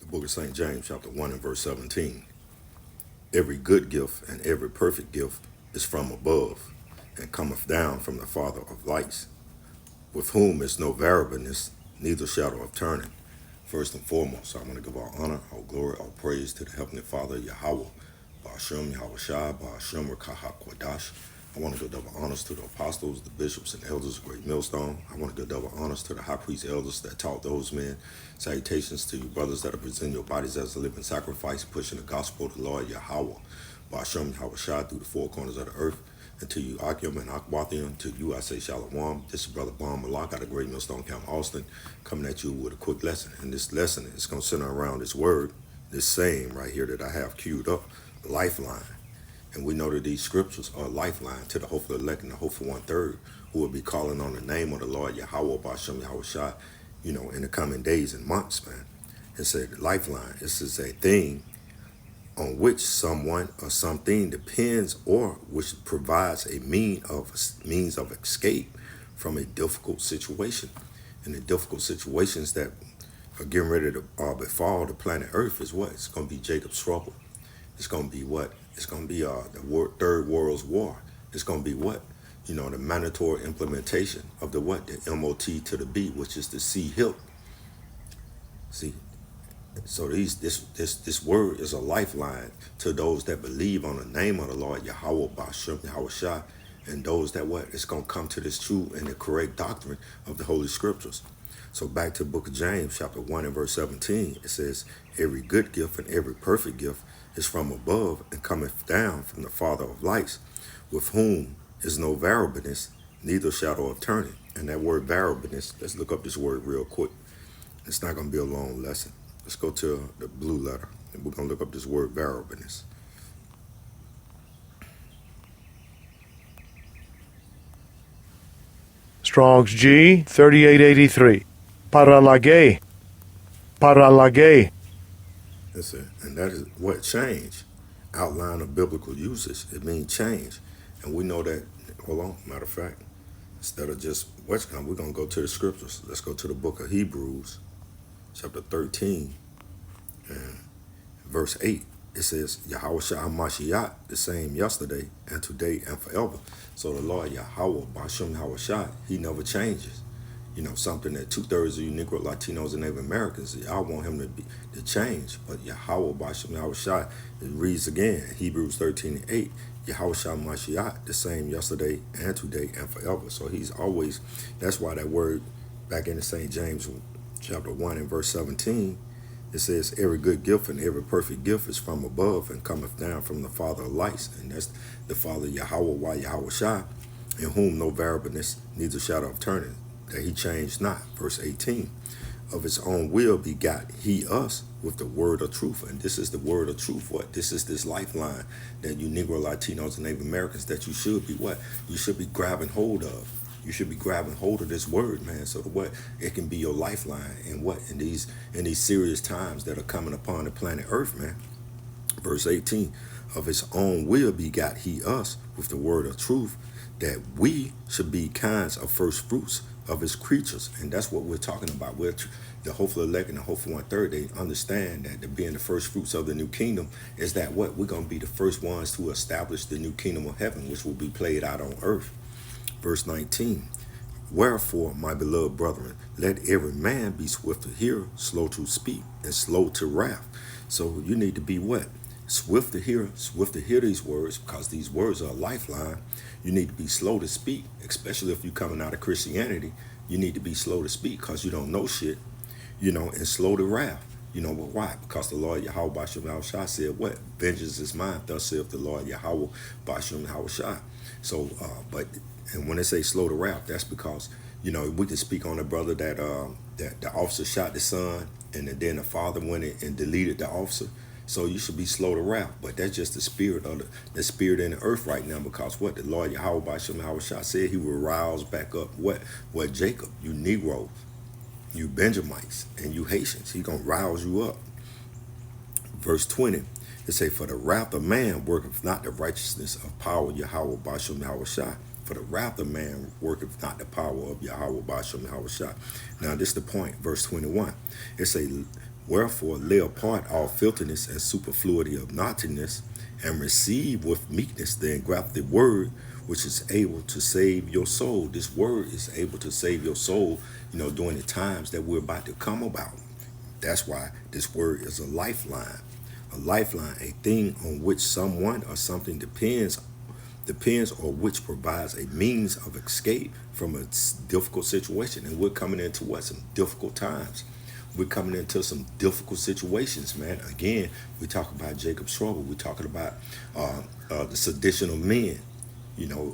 The book of St. James, chapter 1 and verse 17. Every good gift and every perfect gift is from above, and cometh down from the Father of lights, with whom is no variableness, neither shadow of turning. First and foremost, I want to give all honor, all glory, all praise to the Heavenly Father, Yahweh, Ba'ashem, Yahweh Shai, Ba'ashem, Rakaha Kwadash. I want to give double honors to the apostles, the bishops, and elders of Great Millstone. I want to give double honors to the high priest elders that taught those men. Salutations to you brothers that are presenting your bodies as a living sacrifice, pushing the gospel of the Lord Yahweh, Ba'ashem, Yahweh Shai, through the four corners of the earth. And to you, Akim and Akbathian, to you I say Shalom. This is Brother Bon Malak out of Great Millstone Camp, Austin, coming at you with a quick lesson. And this lesson is going to center around this word, this saying right here that I have queued up, lifeline. And we know that these scriptures are a lifeline to the hopeful elect and the hopeful one-third who will be calling on the name of the Lord Yahweh, Ba'ashem, Yahweh Shai, in the coming days and months, man. It's a lifeline. This is a thing on which someone or something depends or which provides a means of escape from a difficult situation. And the difficult situations that are getting ready to befall the planet Earth is what? It's going to be Jacob's trouble. It's going to be what? It's going to be the Third World War. It's going to be what? The mandatory implementation of the what? The MOT to the B, which is the C HIP. See? So this word is a lifeline to those that believe on the name of the Lord Yahweh, Ba'ashem, Yahweh Shai, and those that what? It's going to come to this true and the correct doctrine of the Holy Scriptures. So back to the book of James, chapter 1 and verse 17, it says, every good gift and every perfect gift is from above and cometh down from the Father of lights, with whom is no variableness, neither shadow of turning. And that word variableness, let's look up this word real quick. It's not going to be a long lesson. Let's go to the blue letter, and we're going to look up this word variableness. Strong's G 3883. Paralage. Paralage. That's it. And that is what? Change. Outline of biblical usage. It means change. And we know that, hold on, matter of fact, instead of just what's come, we're going to go to the scriptures. Let's go to the book of Hebrews, chapter 13, and verse 8. It says, Yahweh Shai Mashiach, the same yesterday and today and forever. So the Lord Yahweh, Ba'ashem Yahweh Shai, he never changes. Something that 2/3 of you Negro, Latinos, and Native Americans, y'all want him to change. But Yahweh, Ba'ashem Yahweh Shai, it reads again, Hebrews 13 and 8, Yahweh Shai Mashiach, the same yesterday and today and forever. So he's always, that's why that word back in the St. James chapter 1 and verse 17, it says, every good gift and every perfect gift is from above and cometh down from the Father of lights. And that's the Father Yahweh, Yahweh Shai, in whom no variableness, neither shadow of turning, that he changed not. Verse 18, of his own will begot he us with the word of truth. And this is the word of truth. What? This is this lifeline that you Negro, Latinos, and Native Americans that you should be what? You should be grabbing hold of. You should be grabbing hold of this word, man, so that what? It can be your lifeline in what? In these serious times that are coming upon the planet Earth, man. Verse 18, of his own will begot he us with the word of truth, that we should be kinds of first fruits of his creatures. And that's what we're talking about. We're the hopeful elect and the hopeful one-third, they understand that being the first fruits of the new kingdom is that what? We're going to be the first ones to establish the new kingdom of heaven, which will be played out on earth. Verse 19, wherefore, my beloved brethren, let every man be swift to hear, slow to speak, and slow to wrath. So you need to be what? Swift to hear these words, because these words are a lifeline. You need to be slow to speak, especially if you're coming out of Christianity. You need to be slow to speak because you don't know shit, and slow to wrath. But why? Because the Lord Yahweh Ba'ashem Yahweh Shai said what? Vengeance is mine, thus saith the Lord Yahweh Ba'ashem Yahweh Shai. So, and when they say slow to wrath, that's because, we can speak on a brother that the officer shot the son, and then the father went in and deleted the officer. So you should be slow to wrath. But that's just the spirit of the spirit in the earth right now, because what? The Lord Yahweh Ba'ashem Yahweh Shai said he will rouse back up what Jacob, you Negro, you Benjamites, and you Haitians. He's going to rouse you up. Verse 20, it say, for the wrath of man worketh not the righteousness of power Yahweh Ba'ashem Yahweh Shai. For the wrath of man worketh not the power of Yahweh Ba'ashem Yahweh Shai. Now this is the point, verse 21. It say, Wherefore lay apart all filthiness and superfluity of naughtiness, and receive with meekness the engrafted word, which is able to save your soul. This word is able to save your soul, during the times that we're about to come about. That's why this word is a lifeline. A lifeline, a thing on which someone or something depends or which provides a means of escape from a difficult situation. And we're coming into some difficult times. We're coming into some difficult situations, man. Again, we talk about Jacob's trouble. We're talking about the sedition of men,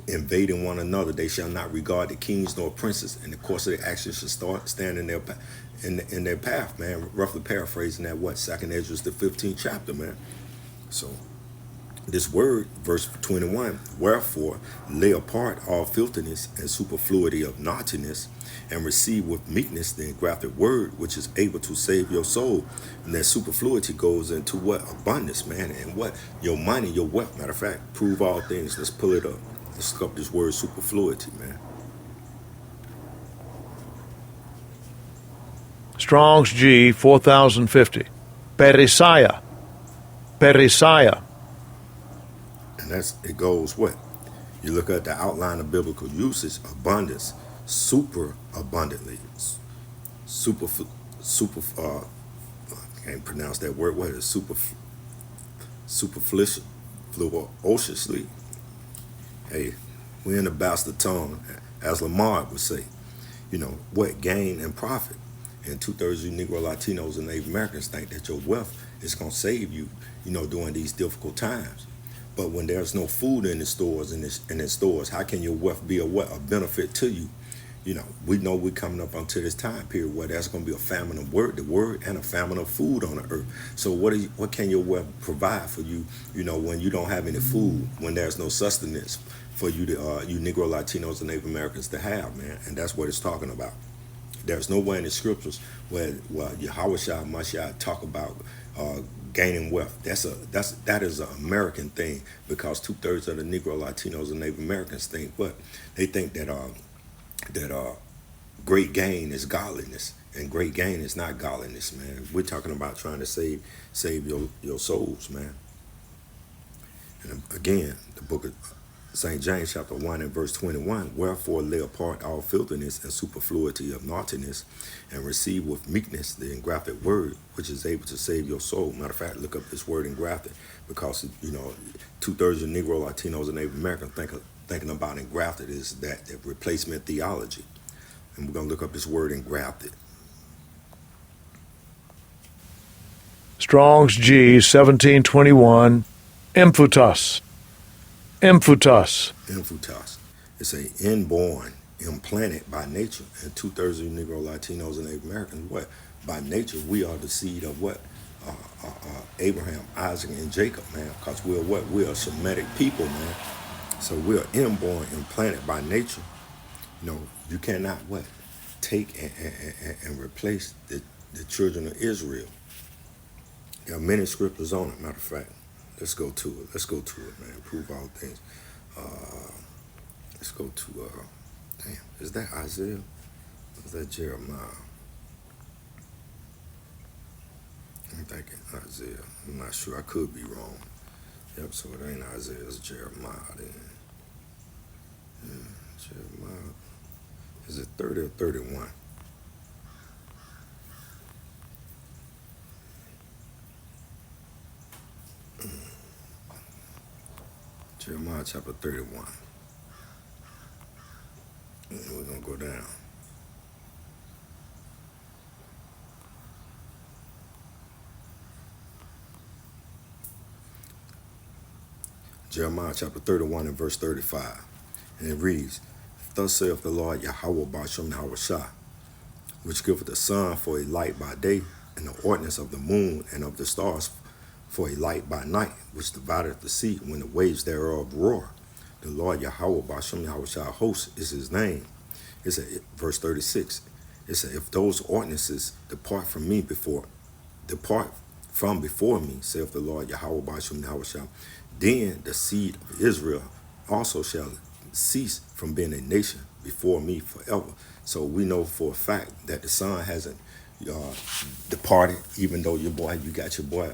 invading one another. They shall not regard the kings nor princes, and the course of their actions shall stand in their path, man. Roughly paraphrasing that, Second Ezra, the 15th chapter, man. So this word, verse 21, wherefore lay apart all filthiness and superfluity of naughtiness, and receive with meekness the engrafted word, which is able to save your soul. And that superfluity goes into what? Abundance, man. And what? Your money, your wealth. Matter of fact, prove all things. Let's pull it up. Let's look up this word superfluity, man. Strong's G 4050. Perisaya. Perisaya. And it goes what? You look at the outline of biblical usage, abundance, super abundantly, I can't pronounce that word. What is superfluously? Hey, we're in the bastard tongue, as Lamar would say. What? Gain and profit. And 2/3 of you Negro, Latinos, and Native Americans think that your wealth is going to save you, during these difficult times. But when there's no food in the stores, how can your wealth be a benefit to you? We know we're coming up onto this time period where there's going to be a famine of the word, and a famine of food on the earth. So what can your wealth provide for you, when you don't have any food, when there's no sustenance for you, you Negro, Latinos, and Native Americans to have, man? And that's what it's talking about. There's nowhere in the scriptures where Yahweh Shah Mashiach talk about gaining wealth. That is an American thing, because 2/3 of the Negro, Latinos, and Native Americans think what? They think that great gain is godliness, and great gain is not godliness, man. We're talking about trying to save your souls, man. And again, the book of St. James chapter 1 and verse 21, wherefore lay apart all filthiness and superfluity of naughtiness, and receive with meekness the engrafted word, which is able to save your soul. Matter of fact, look up this word engrafted, because 2/3 of Negro, Latinos, and Native Americans thinking about engrafted is that replacement theology. And we're going to look up this word engrafted. Strong's G 1721. Emphutos. Emphutos. Emphutos. It's a inborn, implanted by nature. And 2/3 of you Negro, Latinos, and Native Americans, what? By nature, we are the seed of what? Abraham, Isaac, and Jacob, man. Because we're what? We're a Semitic people, man. So we're inborn, implanted by nature. You cannot what? Take and replace the children of Israel. There are many scriptures on it, matter of fact. Let's go to it, man. Prove all things. Let's go to, is that Isaiah? Or is that Jeremiah? I'm thinking Isaiah. I'm not sure. I could be wrong. Yep, so it ain't Isaiah, it's Jeremiah then. Jeremiah. Is it 30 or 31? Jeremiah chapter 31. And we're going to go down. Jeremiah chapter 31 and verse 35. And it reads, thus saith the Lord Yahweh Ba'ashem Hawashah, which giveth the sun for a light by day, and the ordinance of the moon and of the stars for a light by night, which divideth the sea when the waves thereof roar. The Lord Yahweh Ba'ashem Hawashah host is his name. It's verse 36. It said, if those ordinances depart from before me, saith the Lord Yahweh Ba'ashem Hawashah, then the seed of Israel also shall cease from being a nation before me forever. So we know for a fact that the sun hasn't, uh, departed, even though you got your boy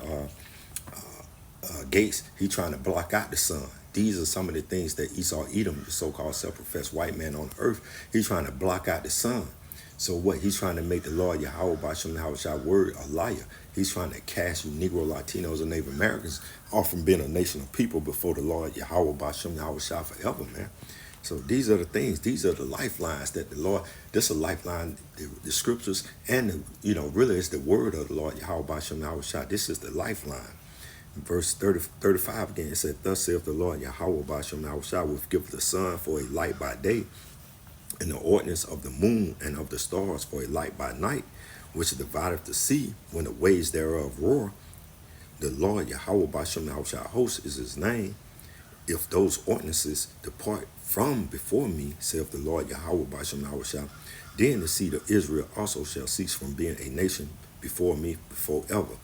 Gates, he trying to block out the sun. These are some of the things that Esau Edom, the so-called self-professed white man on earth, he's trying to block out the sun. So what? He's trying to make the Lord Yahweh Bashim Yahushua word a liar. He's trying to cast you Negro, Latinos, and Native Americans off from being a nation of people before the Lord Yahweh Bashim Yahushua forever, man. So these are the things, these are the lifelines that the Lord, this is a lifeline, the scriptures, and really it's the word of the Lord Yahweh Bashim Yahushua. This is the lifeline. Verse 35 again, it said, thus saith the Lord Yahweh Bashim Yahushua, will give the sun for a light by day, and the ordinance of the moon and of the stars for a light by night, which divideth the sea when the waves thereof roar. The Lord Yahweh Bashim Yahushua host is his name. If those ordinances depart from before me, saith the Lord Yahweh Bashim Yahushua, then the seed of Israel also shall cease from being a nation before me forever.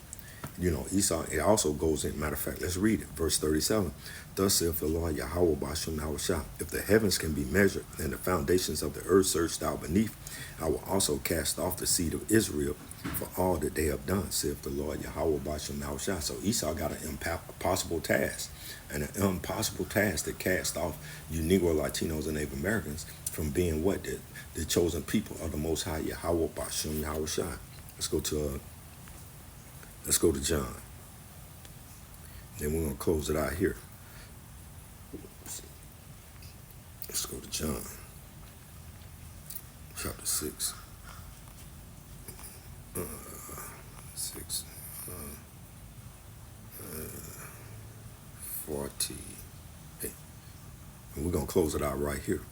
Esau, it also goes in, matter of fact, let's read it, verse 37. Thus saith the Lord Yahweh Bashim Yahushua, if the heavens can be measured and the foundations of the earth searched out beneath, I will also cast off the seed of Israel for all that they have done, saith the Lord Yahweh Bashim Yahushua. So Esau got an impossible task, and an impossible task to cast off you Negro, Latinos, and Native Americans from being what? The chosen people of the Most High Yahweh Bashim Yahushua. Let's go to John. Then we're going to close it out here. Let's go to John, chapter 6. 6, 48. And we're going to close it out right here,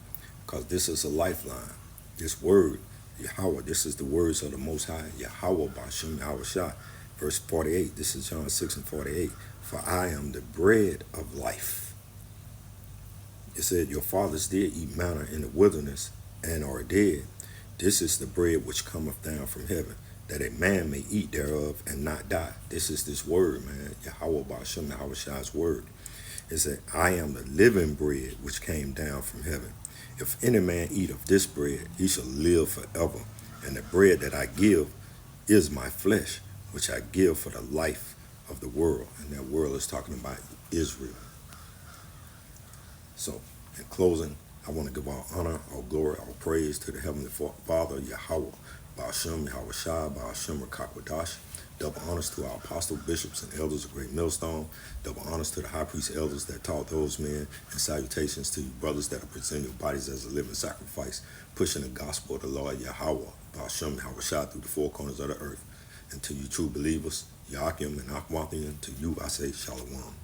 because this is a lifeline. This word, Yahweh, this is the words of the Most High, Yahweh Bashim Yahushua. Verse 48, this is John 6 and 48. For I am the bread of life. It said, your fathers did eat manna in the wilderness and are dead. This is the bread which cometh down from heaven, that a man may eat thereof and not die. This is this word, man. Yahweh Bashim Yahushua's word. It said, I am the living bread which came down from heaven. If any man eat of this bread, he shall live forever. And the bread that I give is my flesh, which I give for the life of the world. And that world is talking about Israel. So, in closing, I want to give all honor, all glory, all praise to the Heavenly Father, Yahweh, Ba'ashem, Yahushua, Ba'ashem, Rakakwadash. Double honors to our apostle, bishops, and elders of Great Millstone. Double honors to the high priest elders that taught those men. And salutations to you brothers that are presenting your bodies as a living sacrifice, pushing the gospel of the Lord Yahweh, Ba'ashem, Yahushua, through the four corners of the earth. And to you true believers, Yakim and Akwathian, to you I say Shalom.